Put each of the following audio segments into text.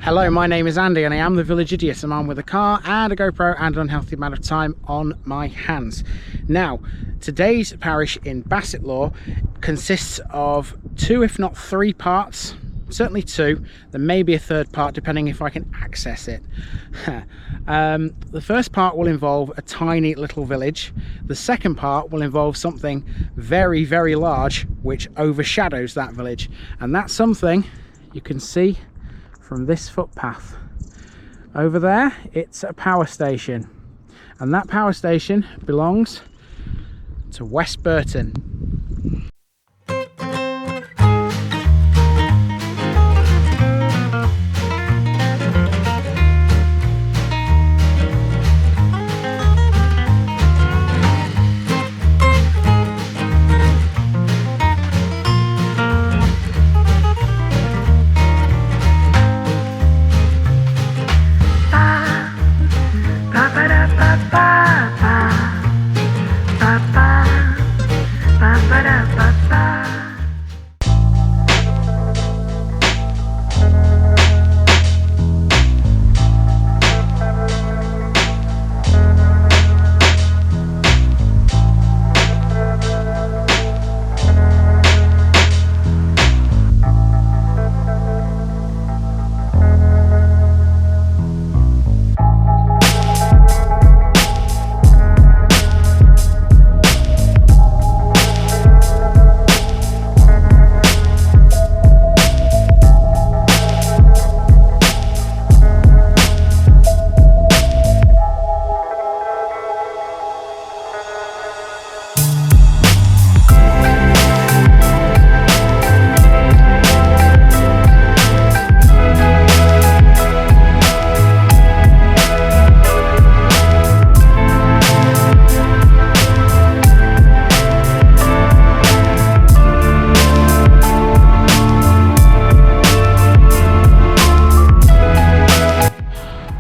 Hello, my name is Andy and I am the Village Idiot. I'm with a car and a GoPro and an unhealthy amount of time on my hands. Now, today's parish in Bassetlaw consists of 2 if not 3 parts. Certainly 2. There may be a 3rd part depending if I can access it. The first part will involve a tiny little village. The second part will involve something very, very large which overshadows that village. And that's something you can see from this footpath. Over there, it's a power station. And that power station belongs to West Burton.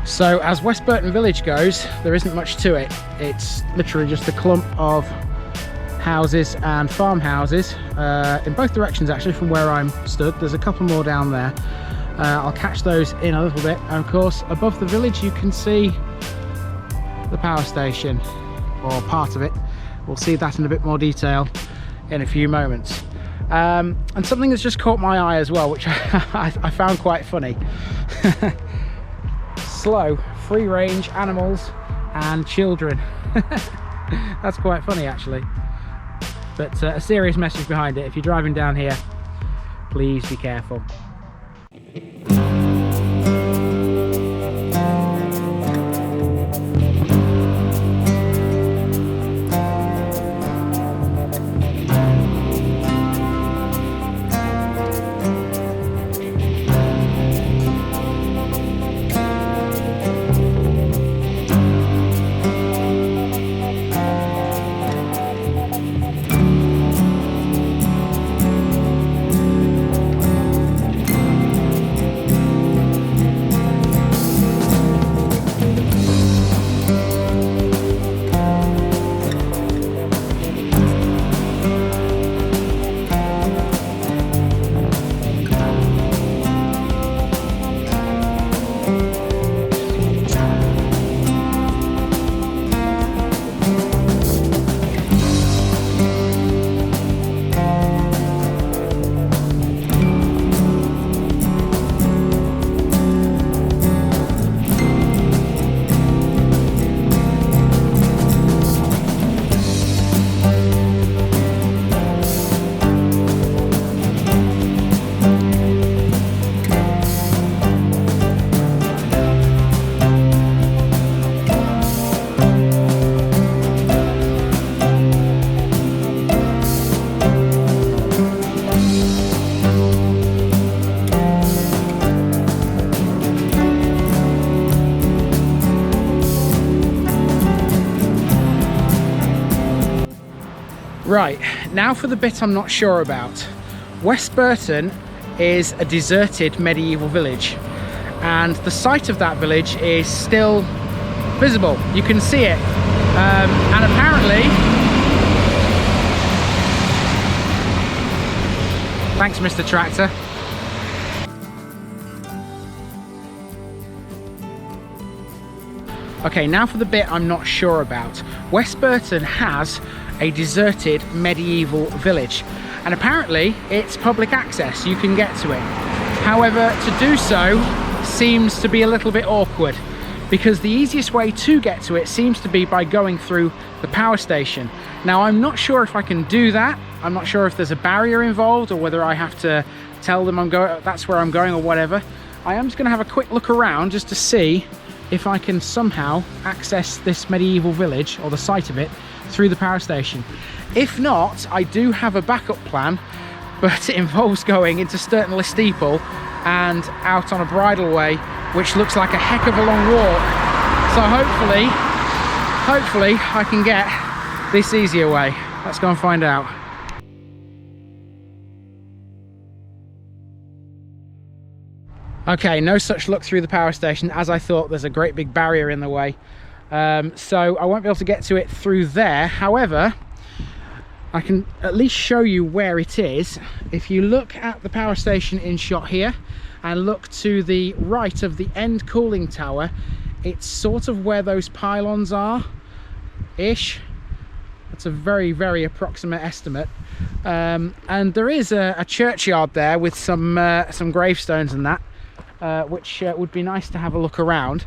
So as West Burton Village goes, there isn't much to it. It's literally just a clump of houses and farmhouses in both directions actually from where I'm stood. There's a couple more down there. I'll catch those in a little bit. And of course above the village you can see the power station, or part of it. We'll see that in a bit more detail in a few moments. And something that's just caught my eye as well, which I found quite funny. Slow, free range animals and children. That's quite funny actually, but a serious message behind it. If you're driving down here, please be careful. Right, now for the bit I'm not sure about. West Burton is a deserted medieval village, and the site of that village is still visible. You can see it, and apparently, thanks Mr. Tractor. Okay, now for the bit I'm not sure about. West Burton has a deserted medieval village, and apparently it's public access, you can get to it. However, to do so seems to be a little bit awkward, because the easiest way to get to it seems to be by going through the power station. Now, I'm not sure if I can do that. I'm not sure if there's a barrier involved, or whether I have to tell them that's where I'm going or whatever. I am just going to have a quick look around just to see if I can somehow access this medieval village, or the site of it, through the power station. If not, I do have a backup plan, but it involves going into Sturtonley Steeple and out on a bridleway, which looks like a heck of a long walk. So hopefully I can get this easier way. Let's go and find out. Okay, no such luck through the power station. As I thought, there's a great big barrier in the way. So I won't be able to get to it through there. However, I can at least show you where it is. If you look at the power station in shot here and look to the right of the end cooling tower, it's sort of where those pylons are ish. That's a very, very approximate estimate. And there is a churchyard there with some gravestones and that, which would be nice to have a look around.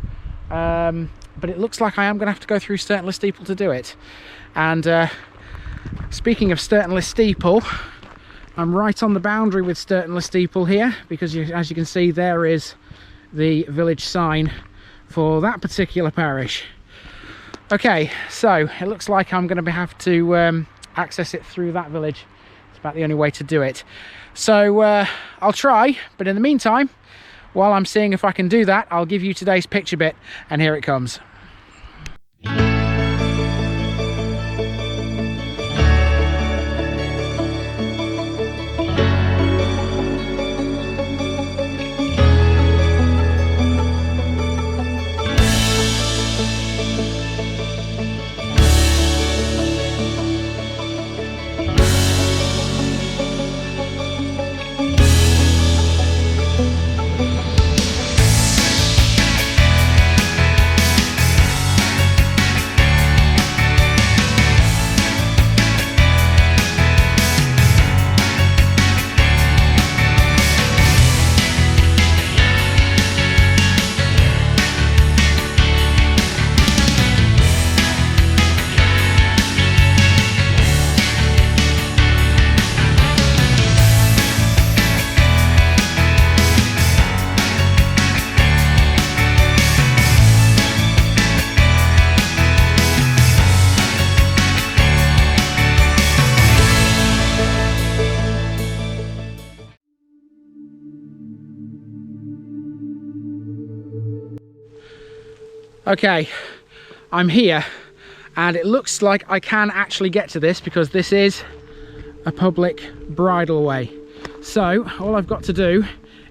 But it looks like I am going to have to go through Sturtonley Steeple to do it. And speaking of Sturtonley Steeple, I'm right on the boundary with Sturtonley Steeple here, because as you can see, there is the village sign for that particular parish. Okay, so it looks like I'm going to have to access it through that village. It's about the only way to do it. So I'll try, but in the meantime, while I'm seeing if I can do that, I'll give you today's picture bit, and here it comes. Okay, I'm here, and it looks like I can actually get to this, because this is a public bridleway. So all I've got to do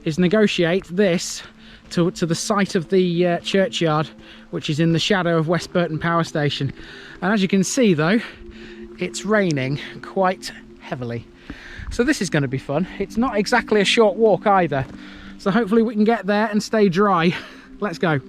is negotiate this to the site of the churchyard, which is in the shadow of West Burton Power Station. And as you can see though, it's raining quite heavily. So this is going to be fun. It's not exactly a short walk either. So hopefully we can get there and stay dry. Let's go.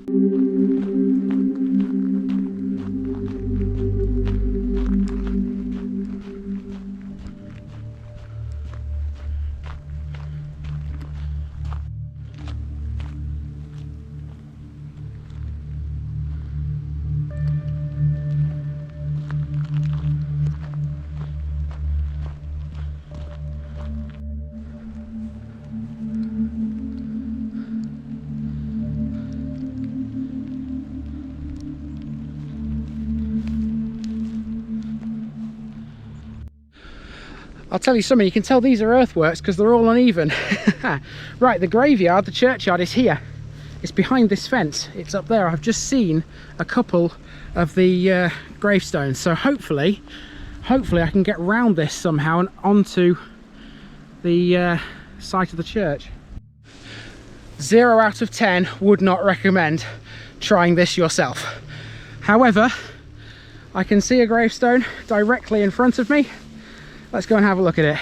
I'll tell you something, you can tell these are earthworks because they're all uneven. Right, the graveyard, the churchyard is here. It's behind this fence. It's up there. I've just seen a couple of the gravestones. So hopefully I can get round this somehow and onto the site of the church. 0 out of 10 would not recommend trying this yourself. However, I can see a gravestone directly in front of me. Let's go and have a look at it.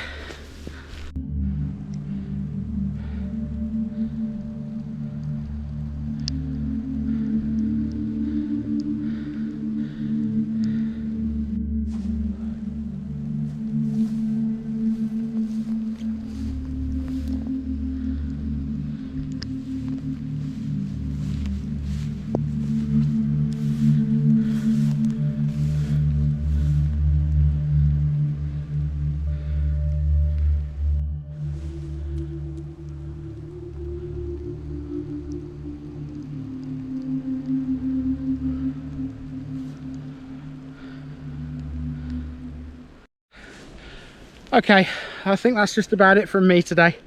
Okay, I think that's just about it from me today.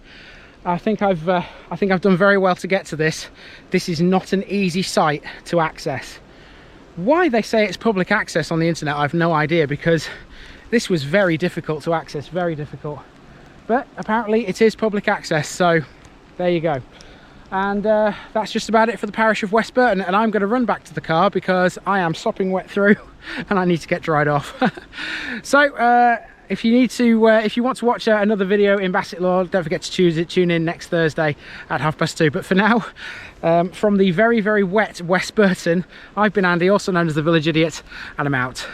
I think I've done very well to get to this. This is not an easy site to access. Why they say it's public access on the internet, I've no idea, because this was very difficult to access, very difficult. But apparently it is public access, so there you go. And that's just about it for the parish of West Burton, and I'm going to run back to the car because I am sopping wet through and I need to get dried off. So if you want to watch another video in Bassetlaw, don't forget to tune in next Thursday at 2:30. But for now, from the very, very wet West Burton, I've been Andy, also known as the Village Idiot, and I'm out.